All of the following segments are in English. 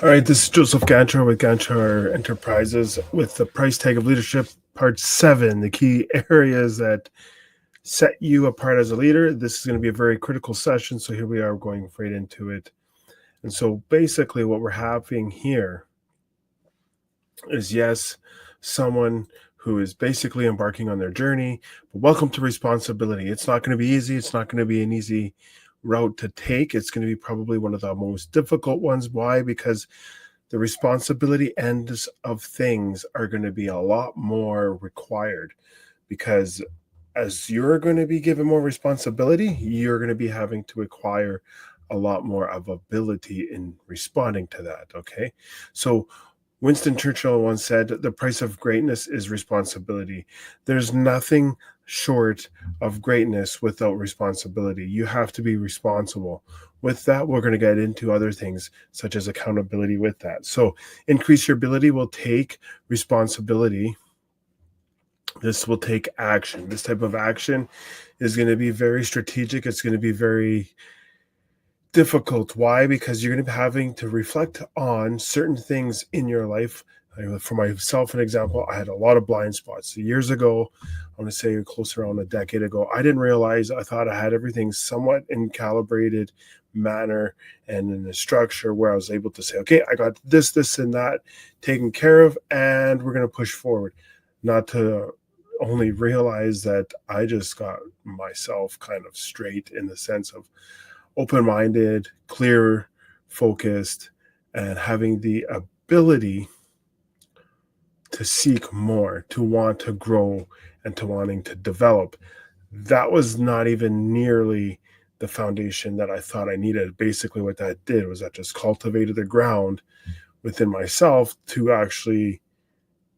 All right, this is Joseph Gancher with Gancher Enterprises with the price tag of leadership, part 7, the key areas that set you apart as a leader. This is going to be a very critical session, so here we are going right into it. And so basically what we're having here is, yes, someone who is basically embarking on their journey, but welcome to responsibility. It's not going to be easy. It's not going to be an easy route to take. It's going to be probably one of the most difficult ones. Why? Because the responsibility ends of things are going to be a lot more required, because as you're going to be given more responsibility, you're going to be having to acquire a lot more of ability in responding to that. Okay. So Winston Churchill once said, the price of greatness is responsibility. There's nothing short of greatness without responsibility. You have to be responsible. With that, we're going to get into other things such as accountability with that. So increase your ability will take responsibility. This will take action. This type of action is going to be very strategic. It's going to be very difficult. Why? Because you're going to be having to reflect on certain things in your life. For myself, an example, I had a lot of blind spots. Years ago, I want to say close around a decade ago, I didn't realize, I thought I had everything somewhat in calibrated manner and in a structure where I was able to say, okay, I got this, this, and that taken care of, and we're going to push forward. Not to only realize that I just got myself kind of straight in the sense of open-minded, clear, focused, and having the ability to seek more, to want to grow, and to wanting to develop. That was not even nearly the foundation that I thought I needed. Basically, what that did was that just cultivated the ground within myself to actually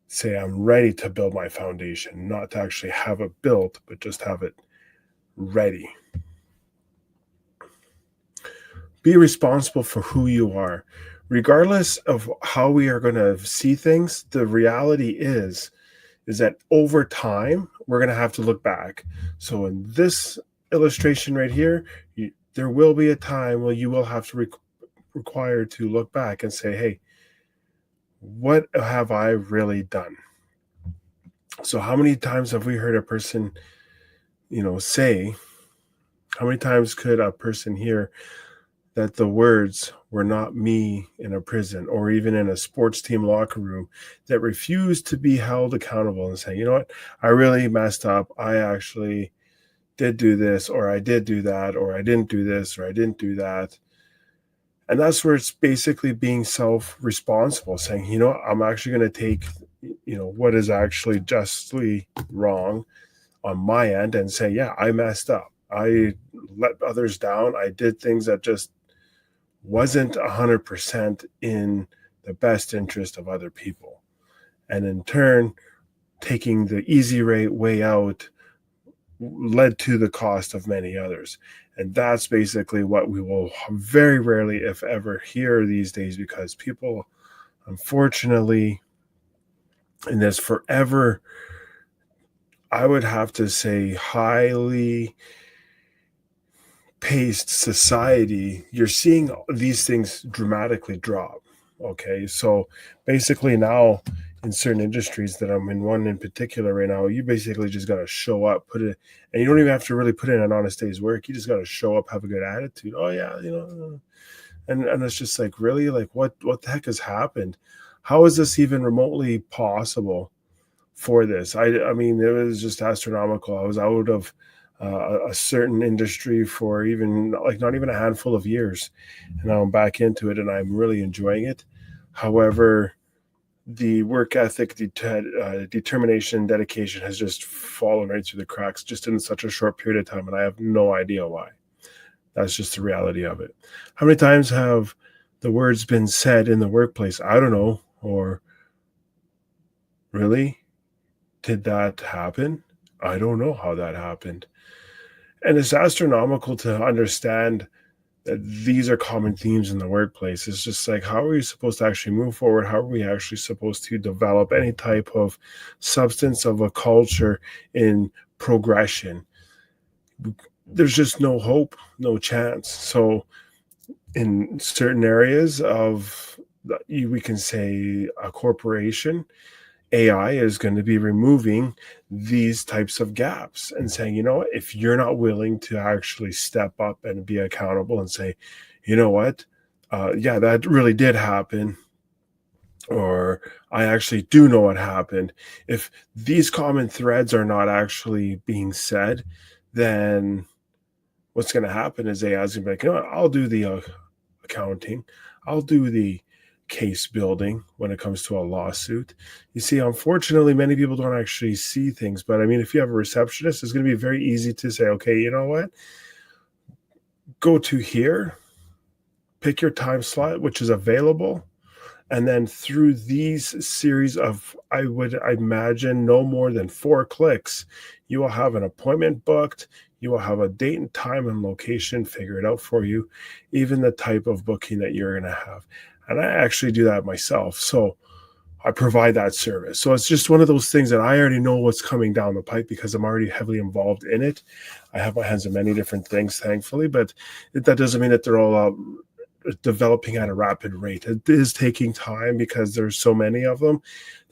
say I'm ready to build my foundation, not to actually have it built, but just have it ready. Be responsible for who you are. Regardless of how we are going to see things, the reality is that over time, we're going to have to look back. So in this illustration right here, there will be a time where you will have to require to look back and say, hey, what have I really done? So how many times have we heard a person, say, how many times could a person hear that the words were not me in a prison or even in a sports team locker room that refused to be held accountable and say, you know what, I really messed up. I actually did do this, or I did do that, or I didn't do this, or I didn't do that. And that's where it's basically being self-responsible, saying, I'm actually going to take, what is actually justly wrong on my end and say, yeah, I messed up. I let others down. I did things that just wasn't 100% in the best interest of other people. And in turn, taking the easy way out led to the cost of many others. And that's basically what we will very rarely, if ever, hear these days, because people, unfortunately, in this forever, I would have to say, highly paced society, you're seeing these things dramatically drop. Okay, so basically now in certain industries that I'm in, one in particular right now, you basically just got to show up, put it, and you don't even have to really put in an honest day's work. You just got to show up, have a good attitude. Oh yeah, and it's just like, really, like what the heck has happened? How is this even remotely possible for this? I mean, it was just astronomical. I was out of a certain industry for even like not even a handful of years, and now I'm back into it and I'm really enjoying it. However, the work ethic, determination, dedication has just fallen right through the cracks just in such a short period of time, and I have no idea why. That's just the reality of it. How many times have the words been said in the workplace, I don't know, or really, did that happen? I don't know how that happened. And it's astronomical to understand that these are common themes in the workplace. It's just like, how are we supposed to actually move forward? How are we actually supposed to develop any type of substance of a culture in progression? There's just no hope, no chance. So in certain areas of we can say a corporation, AI is going to be removing these types of gaps and saying, you know what, if you're not willing to actually step up and be accountable and say, you know what, yeah, that really did happen, or I actually do know what happened. If these common threads are not actually being said, then what's going to happen is AI is going to be like, you know what, I'll do the accounting, I'll do the case building when it comes to a lawsuit. You see, unfortunately, many people don't actually see things. But I mean, if you have a receptionist, it's going to be very easy to say, okay, you know what? Go to here, pick your time slot, which is available. And then through these series of, I would imagine, no more than 4 clicks, you will have an appointment booked. You will have a date and time and location figured out for you, even the type of booking that you're going to have. And I actually do that myself. So I provide that service. So it's just one of those things that I already know what's coming down the pipe because I'm already heavily involved in it. I have my hands in many different things, thankfully, but that doesn't mean that they're all developing at a rapid rate. It is taking time because there's so many of them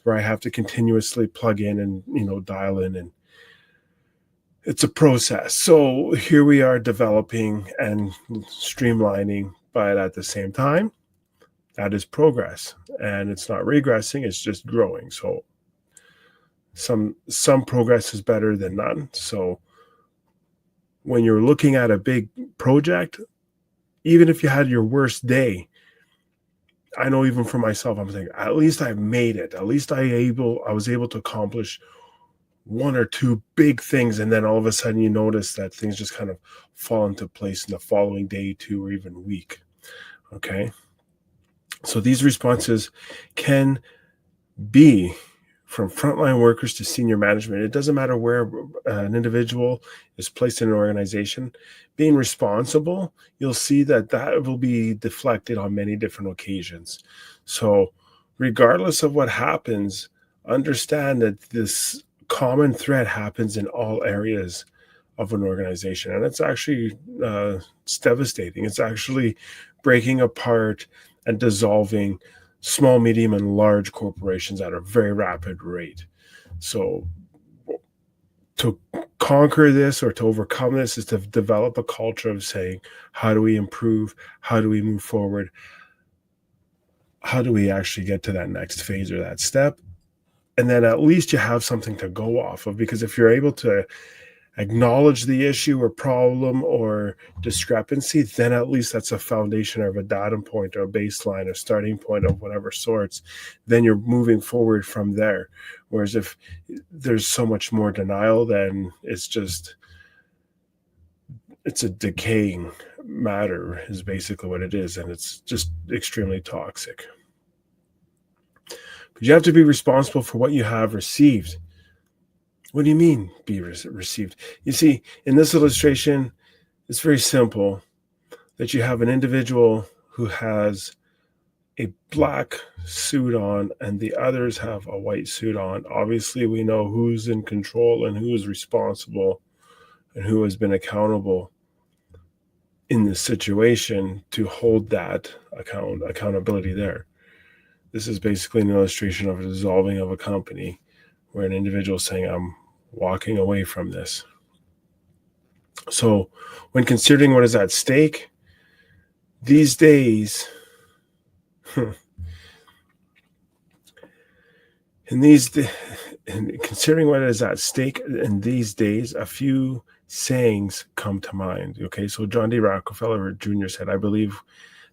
where I have to continuously plug in and, dial in, and it's a process. So here we are developing and streamlining, but at the same time, that is progress, and it's not regressing, it's just growing. So some progress is better than none. So when you're looking at a big project, even if you had your worst day, I know even for myself, I'm saying, at least I made it. At least I was able to accomplish 1 or 2 big things. And then all of a sudden you notice that things just kind of fall into place in the following day, 2, or even week. Okay. So these responses can be from frontline workers to senior management. It doesn't matter where an individual is placed in an organization. Being responsible, you'll see that will be deflected on many different occasions. So regardless of what happens, understand that this common thread happens in all areas of an organization. And it's actually it's devastating. It's actually breaking apart and dissolving small, medium, and large corporations at a very rapid rate. So to conquer this or to overcome this is to develop a culture of saying, how do we improve? How do we move forward? How do we actually get to that next phase or that step? And then at least you have something to go off of, because if you're able to acknowledge the issue or problem or discrepancy, then at least that's a foundation of a data point or a baseline or starting point of whatever sorts. Then you're moving forward from there. Whereas if there's so much more denial, then it's a decaying matter is basically what it is. And it's just extremely toxic. Because you have to be responsible for what you have received. What do you mean be received? You see, in this illustration, it's very simple that you have an individual who has a black suit on and the others have a white suit on. Obviously, we know who's in control and who is responsible and who has been accountable in this situation to hold that accountability there. This is basically an illustration of a dissolving of a company where an individual is saying, I'm walking away from this. So when considering what is at stake these days, considering what is at stake in these days, a few sayings come to mind. Okay, so John D. Rockefeller Jr. said, I believe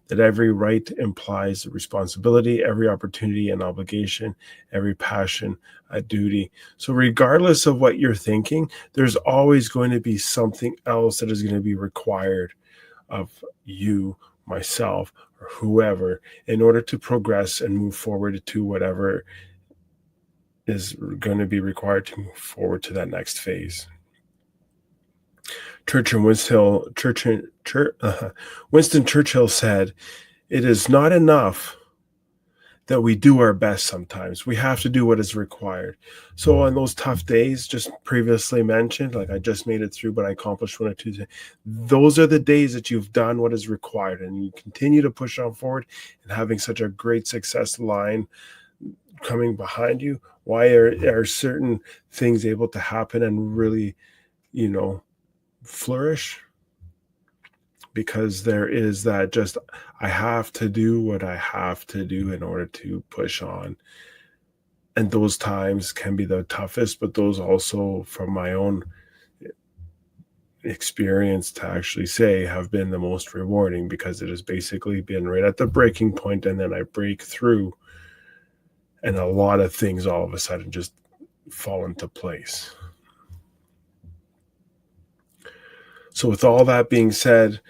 that every right implies responsibility, every opportunity an obligation, every passion a duty. So regardless of what you're thinking, there's always going to be something else that is going to be required of you, myself, or whoever in order to progress and move forward to whatever is going to be required to move forward to that next phase. Winston Churchill said, it is not enough that we do our best sometimes. We have to do what is required. So on those tough days, just previously mentioned, like I just made it through, but I accomplished one or two things. Those are the days that you've done what is required and you continue to push on forward and having such a great success line coming behind you. Why are certain things able to happen and really, flourish? Because there is that just, I have to do what I have to do in order to push on. And those times can be the toughest, but those also, from my own experience to actually say, have been the most rewarding, because it has basically been right at the breaking point and then I break through and a lot of things all of a sudden just fall into place. So with all that being said,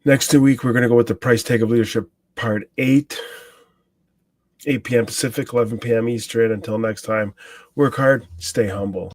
next week, we're going to go with the price tag of leadership part 8 p.m. Pacific, 11 p.m. Eastern. Until next time, work hard, stay humble.